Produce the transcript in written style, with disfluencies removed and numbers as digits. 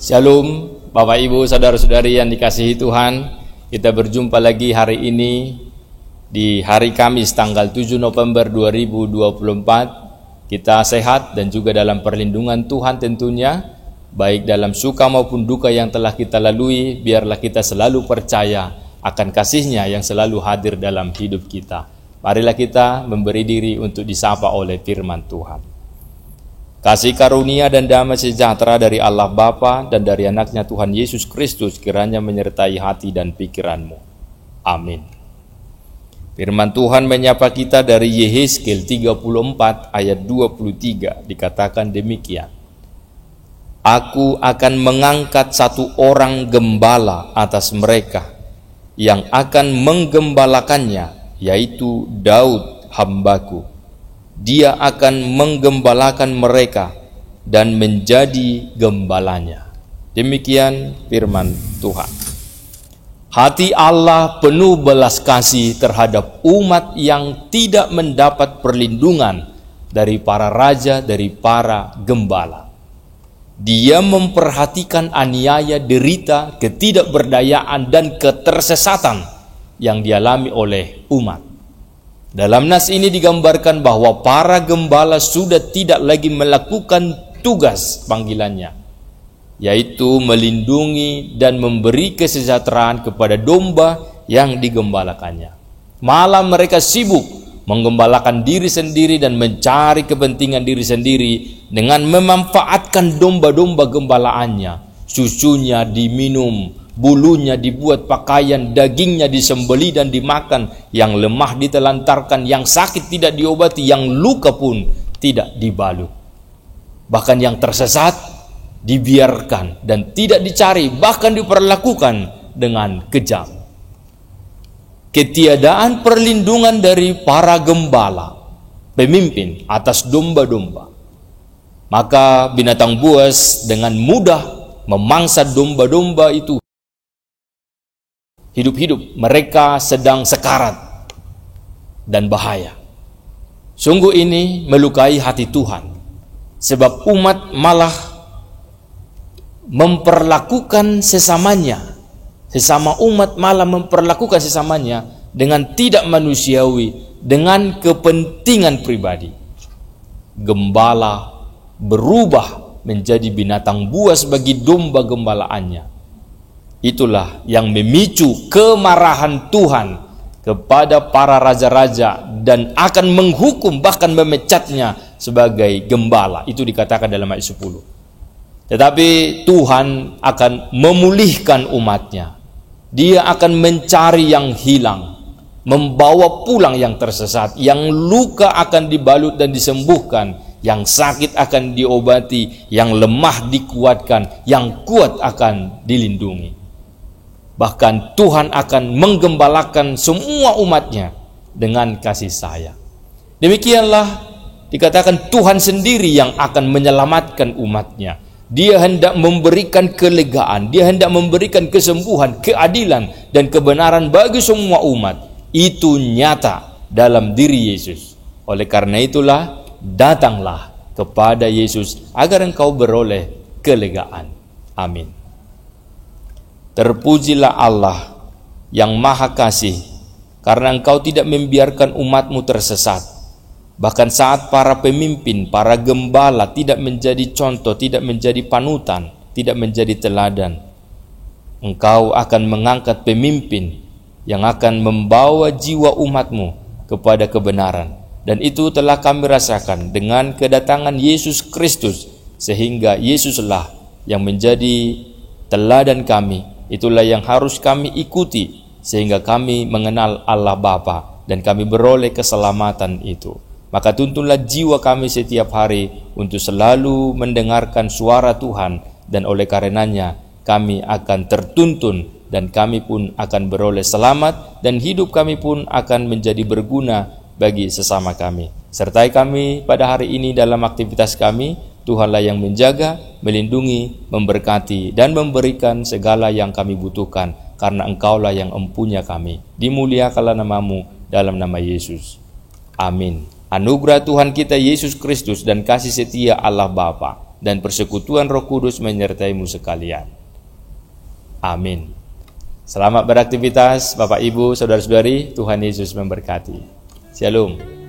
Shalom, Bapak Ibu, Saudara-saudari yang dikasihi Tuhan. Kita berjumpa lagi hari ini di hari Kamis tanggal 7 November 2024. Kita sehat dan juga dalam perlindungan Tuhan tentunya, baik dalam suka maupun duka yang telah kita lalui. Biarlah kita selalu percaya akan kasih-Nya yang selalu hadir dalam hidup kita. Marilah kita memberi diri untuk disapa oleh firman Tuhan. Kasih karunia dan damai sejahtera dari Allah Bapa dan dari anaknya Tuhan Yesus Kristus kiranya menyertai hati dan pikiranmu. Amin. Firman Tuhan menyapa kita dari Yehezkiel 34 ayat 23, dikatakan demikian. Aku akan mengangkat satu orang gembala atas mereka yang akan menggembalakannya, yaitu Daud hambaku. Dia akan menggembalakan mereka dan menjadi gembalanya. Demikian firman Tuhan. Hati Allah penuh belas kasih terhadap umat yang tidak mendapat perlindungan dari para raja, dari para gembala. Dia memperhatikan aniaya, derita, ketidakberdayaan dan ketersesatan yang dialami oleh umat. Dalam nas ini digambarkan bahwa para gembala sudah tidak lagi melakukan tugas panggilannya, yaitu melindungi dan memberi kesejahteraan kepada domba yang digembalakannya. Malah mereka sibuk menggembalakan diri sendiri dan mencari kepentingan diri sendiri dengan memanfaatkan domba-domba gembalaannya. Susunya diminum, bulunya dibuat pakaian, dagingnya disembeli dan dimakan, yang lemah ditelantarkan, yang sakit tidak diobati, yang luka pun tidak dibalut. Bahkan yang tersesat dibiarkan dan tidak dicari, bahkan diperlakukan dengan kejam. Ketiadaan perlindungan dari para gembala, pemimpin atas domba-domba, maka binatang buas dengan mudah memangsa domba-domba itu hidup-hidup. Mereka sedang sekarat dan bahaya. Sungguh ini melukai hati Tuhan, sebab umat malah memperlakukan sesamanya, sesama umat malah memperlakukan sesamanya dengan tidak manusiawi, dengan kepentingan pribadi. Gembala berubah menjadi binatang buas bagi domba gembalaannya. Itulah yang memicu kemarahan Tuhan kepada para raja-raja dan akan menghukum, bahkan memecatnya sebagai gembala. Itu dikatakan dalam ayat 10. Tetapi Tuhan akan memulihkan umatnya. Dia akan mencari yang hilang, membawa pulang yang tersesat, yang luka akan dibalut dan disembuhkan, yang sakit akan diobati, yang lemah dikuatkan, yang kuat akan dilindungi. Bahkan Tuhan akan menggembalakan semua umatnya dengan kasih sayang. Demikianlah dikatakan Tuhan sendiri yang akan menyelamatkan umatnya. Dia hendak memberikan kelegaan, dia hendak memberikan kesembuhan, keadilan dan kebenaran bagi semua umat. Itu nyata dalam diri Yesus. Oleh karena itulah, datanglah kepada Yesus agar engkau beroleh kelegaan. Amin. Terpujilah Allah yang Maha Kasih, karena engkau tidak membiarkan umatmu tersesat. Bahkan saat para pemimpin, para gembala tidak menjadi contoh, tidak menjadi panutan, tidak menjadi teladan, engkau akan mengangkat pemimpin yang akan membawa jiwa umatmu kepada kebenaran. Dan itu telah kami rasakan dengan kedatangan Yesus Kristus, sehingga Yesuslah yang menjadi teladan kami. Itulah yang harus kami ikuti sehingga kami mengenal Allah Bapa dan kami beroleh keselamatan itu. Maka tuntunlah jiwa kami setiap hari untuk selalu mendengarkan suara Tuhan, dan oleh karenanya kami akan tertuntun dan kami pun akan beroleh selamat, dan hidup kami pun akan menjadi berguna bagi sesama kami. Sertai kami pada hari ini dalam aktivitas kami. Tuhanlah yang menjaga, melindungi, memberkati, dan memberikan segala yang kami butuhkan, karena Engkaulah yang empunya kami. Dimuliakanlah namamu dalam nama Yesus. Amin. Anugerah Tuhan kita Yesus Kristus dan kasih setia Allah Bapa dan persekutuan Roh Kudus menyertaimu sekalian. Amin. Selamat beraktivitas Bapak Ibu, saudara-saudari, Tuhan Yesus memberkati. Shalom.